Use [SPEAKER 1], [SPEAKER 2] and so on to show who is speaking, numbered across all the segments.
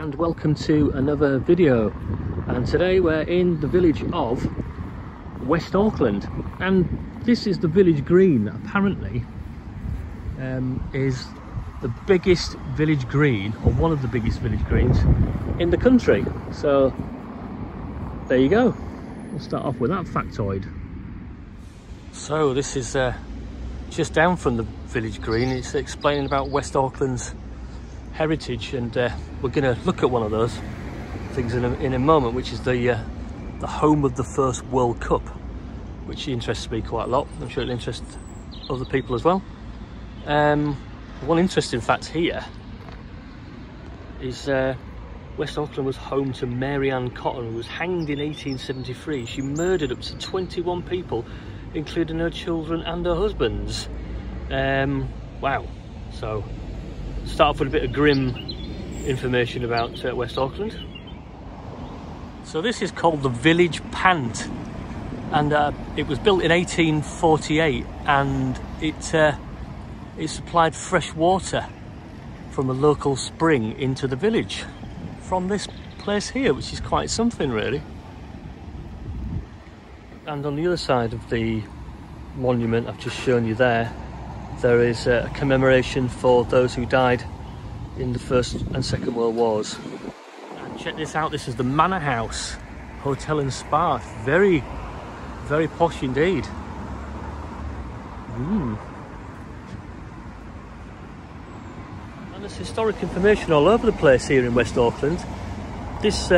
[SPEAKER 1] and welcome to another video. And today we're in the village of West Auckland, and this is the village green. Apparently is the biggest village green, or one of the biggest village greens in the country. So there you go, we'll start off with that factoid. So this is just down from the village green. It's explaining about West Auckland's heritage, and we're going to look at one of those things in a moment, which is the home of the first World Cup, which interests me quite a lot. I'm sure it'll interest other people as well. One interesting fact here is West Auckland was home to Mary Ann Cotton, who was hanged in 1873. She murdered up to 21 people, including her children and her husbands. Wow. So start off with a bit of grim information about West Auckland. So this is called the Village Pant, and it was built in 1848, and it supplied fresh water from a local spring into the village from this place here, which is quite something really. And on the other side of the monument I've just shown you there is a commemoration for those who died in the First and Second World Wars. And check this out, this is the Manor House Hotel and Spa. Very, very posh indeed. And there's historic information all over the place here in West Auckland. This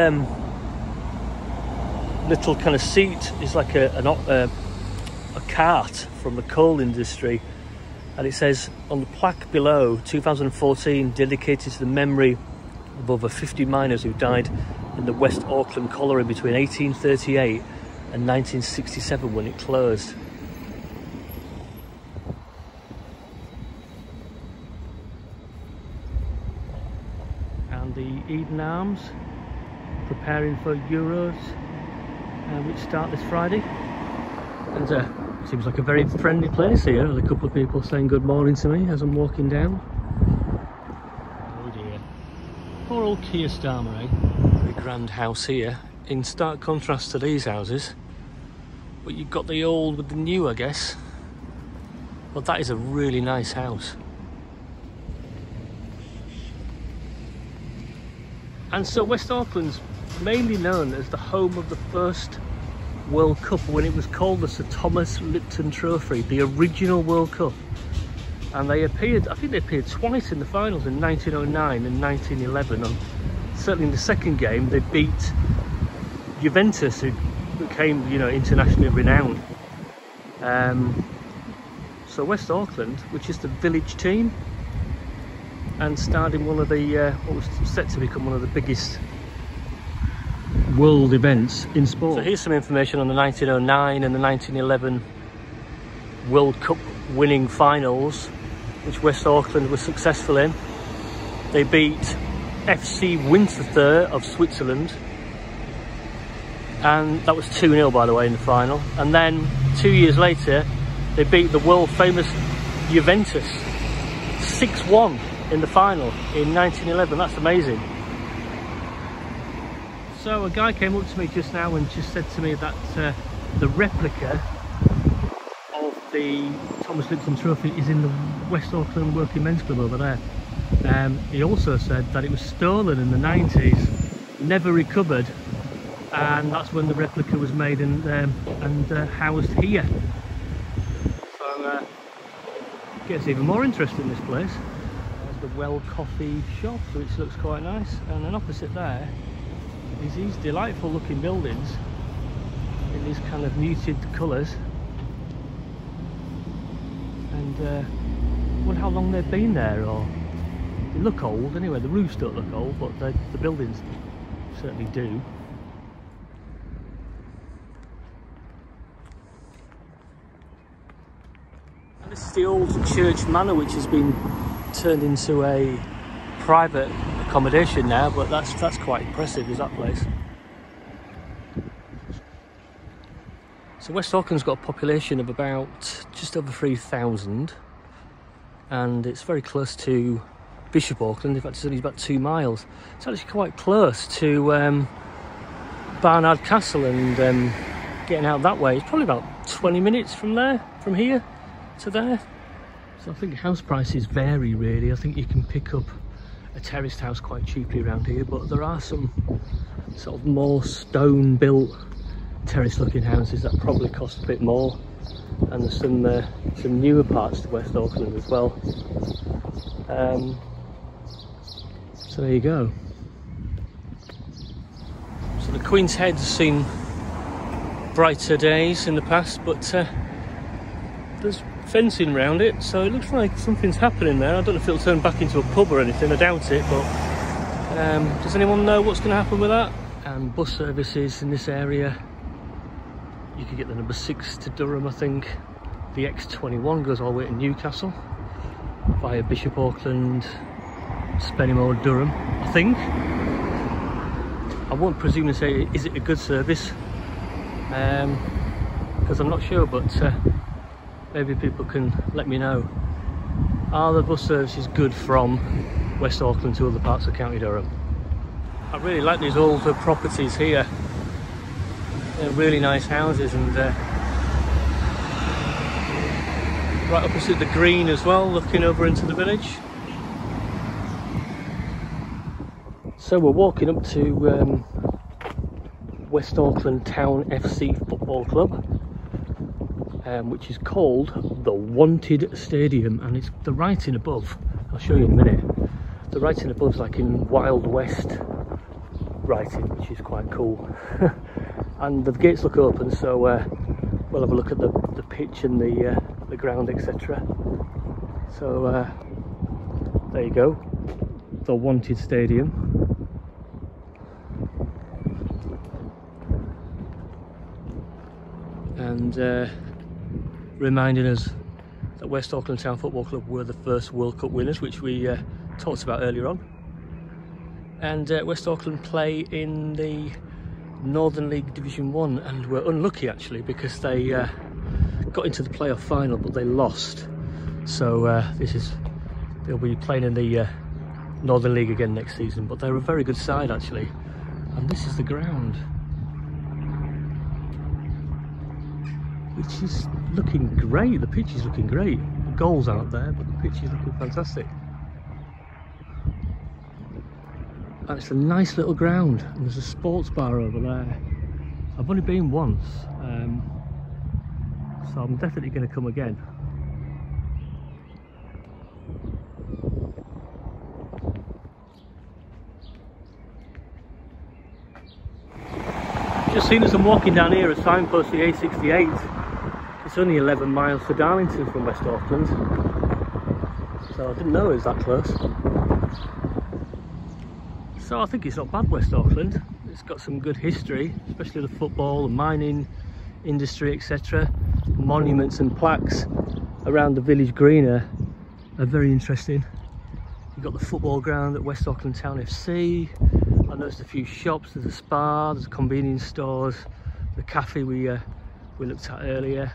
[SPEAKER 1] little kind of seat is like a cart from the coal industry, and it says on the plaque below, 2014, dedicated to the memory of over 50 miners who died in the West Auckland colliery between 1838 and 1967 when it closed. And the Eden Arms preparing for Euros, which start this Friday. And seems like a very friendly place here. There's a couple of people saying good morning to me as I'm walking down. Oh dear. Poor old Keir Starmer, eh? Very grand house here, in stark contrast to these houses. But you've got the old with the new, I guess. Well, that is a really nice house. And so West Auckland's mainly known as the home of the first World Cup, when it was called the Sir Thomas Lipton Trophy, the original World Cup. And they appeared, I think they appeared twice in the finals, in 1909 and 1911. And certainly in the second game they beat Juventus, who became, you know, internationally renowned. So West Auckland, which is the village team, and starred in one of the what was set to become one of the biggest world events in sport. So here's some information on the 1909 and the 1911 World Cup winning finals, which West Auckland was successful in. They beat FC Winterthur of Switzerland, and that was 2-0 by the way in the final. And then 2 years later they beat the world famous Juventus 6-1 in the final in 1911. That's amazing. So a guy came up to me just now and just said to me that the replica of the Thomas Lipton Trophy is in the West Auckland Working Men's Club over there. He also said that it was stolen in the 90s, never recovered, and that's when the replica was made and housed here. So gets even more interesting, this place. There's the Well Coffee shop, which looks quite nice, and then opposite there is these delightful looking buildings in these kind of muted colours, and I wonder how long they've been there, or they look old anyway. The roofs don't look old, but the buildings certainly do. And this is the old church manor, which has been turned into a private accommodation now, but that's quite impressive, is that place. So West Auckland's got a population of about just over 3,000, and it's very close to Bishop Auckland. In fact, it's only about 2 miles. It's actually quite close to Barnard Castle, and getting out that way, it's probably about 20 minutes from here to there. So I think house prices vary really. I think you can pick up a terraced house quite cheaply around here, but there are some sort of more stone built terrace looking houses that probably cost a bit more, and there's some newer parts to West Auckland as well. So there you go. So the Queen's Head's seen brighter days in the past, but there's fencing around it, so it looks like something's happening there. I don't know if it'll turn back into a pub or anything, I doubt it, but does anyone know what's going to happen with that? And bus services in this area, you could get the number 6 to Durham, I think. The X21 goes all the way to Newcastle via Bishop Auckland, Spennymoor, Durham, I think. I won't presume to say, is it a good service? Because I'm not sure, but maybe people can let me know. Are the bus services good from West Auckland to other parts of County Durham? I really like these older properties here. They're really nice houses, and right opposite the green as well, looking over into the village. So we're walking up to West Auckland Town FC Football Club, which is called the Wanted Stadium, and it's the writing above. I'll show you in a minute. The writing above is like in Wild West writing, which is quite cool. And the gates look open, so we'll have a look at the pitch and the ground, etc. So there you go, the Wanted Stadium. And reminding us that West Auckland Town Football Club were the first World Cup winners, which we talked about earlier on. And West Auckland play in the Northern League Division 1, and were unlucky actually, because they got into the playoff final but they lost. So they'll be playing in the Northern League again next season, but they're a very good side actually. And this is the ground, which is looking great. The pitch is looking great. The goals aren't there, but the pitch is looking fantastic. And it's a nice little ground, and there's a sports bar over there. I've only been once, so I'm definitely going to come again. Just seen as I'm walking down here, a signpost, the A68. It's only 11 miles to Darlington from West Auckland, so I didn't know it was that close. So I think it's not bad, West Auckland. It's got some good history, especially the football, the mining industry, etc. Monuments and plaques around the village green are very interesting. You've got the football ground at West Auckland Town FC. I noticed a few shops. There's a spa, there's convenience stores, the cafe we looked at earlier.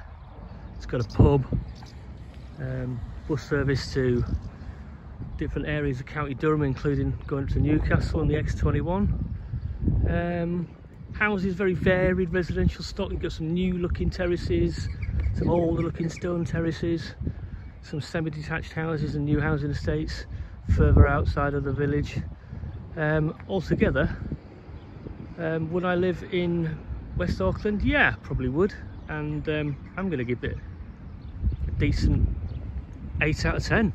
[SPEAKER 1] It's got a pub, bus service to different areas of County Durham, including going up to Newcastle on the X21. Houses very varied, residential stock. You've got some new looking terraces, some older looking stone terraces, some semi-detached houses and new housing estates further outside of the village. Altogether, would I live in West Auckland? Yeah, probably would, and I'm going to give it a decent 8 out of 10.